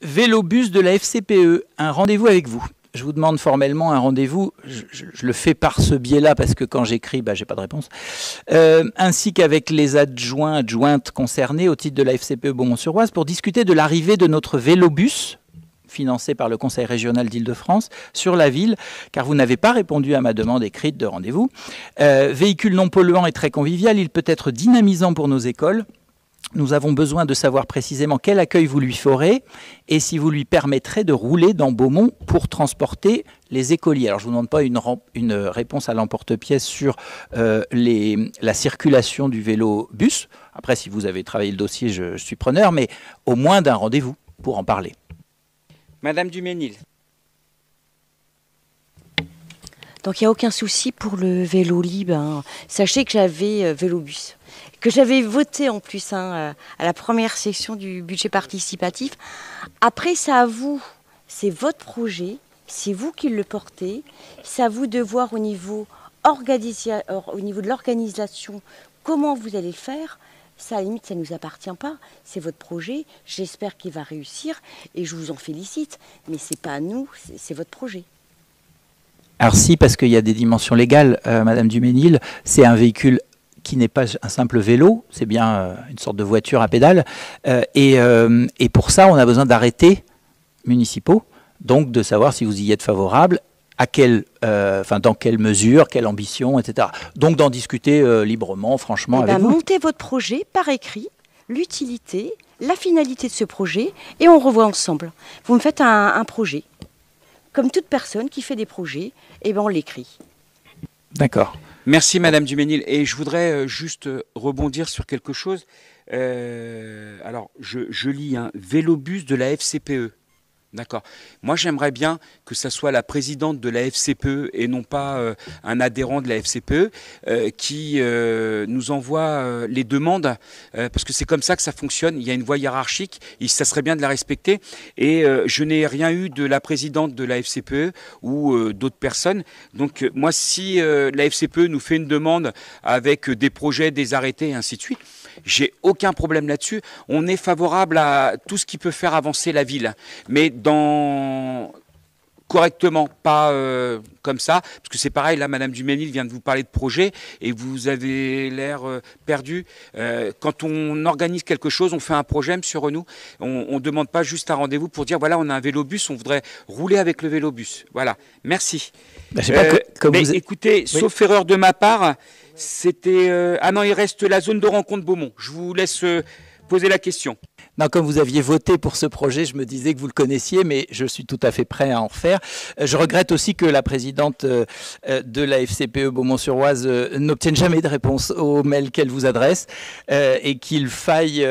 Vélobus de la FCPE, un rendez-vous avec vous. Je vous demande formellement un rendez-vous, je le fais par ce biais-là parce que quand j'écris, j'ai pas de réponse, ainsi qu'avec les adjointes concernées au titre de la FCPE Beaumont-sur-Oise pour discuter de l'arrivée de notre Vélobus, financé par le Conseil régional d'Île-de-France, sur la ville, car vous n'avez pas répondu à ma demande écrite de rendez-vous. Véhicule non polluant et très convivial, il peut être dynamisant pour nos écoles. Nous avons besoin de savoir précisément quel accueil vous lui ferez et si vous lui permettrez de rouler dans Beaumont pour transporter les écoliers. Alors je ne vous demande pas une réponse à l'emporte-pièce sur la circulation du vélo-bus. Après, si vous avez travaillé le dossier, je suis preneur, mais au moins d'un rendez-vous pour en parler. Madame Duménil. Donc il n'y a aucun souci pour le vélo libre. Sachez que j'avais Vélobus, que j'avais voté en plus à la première section du budget participatif. Après, c'est à vous, c'est votre projet, c'est vous qui le portez. C'est à vous de voir au niveau de l'organisation comment vous allez le faire. Ça, à la limite, ça ne nous appartient pas. C'est votre projet. J'espère qu'il va réussir et je vous en félicite. Mais ce n'est pas à nous, c'est votre projet. Alors si, parce qu'il y a des dimensions légales, Madame Duménil, c'est un véhicule qui n'est pas un simple vélo, c'est bien une sorte de voiture à pédales. Et pour ça, on a besoin d'arrêtés municipaux, donc de savoir si vous y êtes favorable, dans quelle mesure, quelle ambition, etc. Donc d'en discuter librement, franchement, avec vous. Montez votre projet par écrit, l'utilité, la finalité de ce projet, et on revoit ensemble. Vous me faites un projet. Comme toute personne qui fait des projets, on l'écrit. D'accord. Merci Madame Duménil. Et je voudrais juste rebondir sur quelque chose. Alors, je lis un Vélobus de la FCPE. D'accord. Moi, j'aimerais bien que ça soit la présidente de la FCPE et non pas un adhérent de la FCPE qui nous envoie les demandes parce que c'est comme ça que ça fonctionne. Il y a une voie hiérarchique et ça serait bien de la respecter. Et je n'ai rien eu de la présidente de la FCPE ou d'autres personnes. Donc, moi, si la FCPE nous fait une demande avec des projets, des arrêtés et ainsi de suite, j'ai aucun problème là-dessus. On est favorable à tout ce qui peut faire avancer la ville. Mais correctement, pas comme ça. Parce que c'est pareil, là, Madame Duménil vient de vous parler de projet et vous avez l'air perdu. Quand on organise quelque chose, on fait un projet, monsieur Renou. On ne demande pas juste un rendez-vous pour dire, voilà, on a un vélobus, on voudrait rouler avec le vélobus. Voilà, merci. Écoutez, oui. Sauf erreur de ma part, c'était... ah non, il reste la zone de rencontre Beaumont. Je vous laisse poser la question. Non, comme vous aviez voté pour ce projet, je me disais que vous le connaissiez, mais je suis tout à fait prêt à en refaire. Je regrette aussi que la présidente de la FCPE Beaumont-sur-Oise n'obtienne jamais de réponse aux mails qu'elle vous adresse et qu'il faille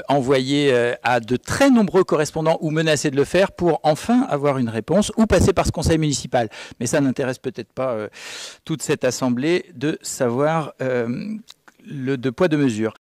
envoyer à de très nombreux correspondants ou menacer de le faire pour enfin avoir une réponse ou passer par ce conseil municipal. Mais ça n'intéresse peut-être pas toute cette assemblée de savoir le poids de mesure.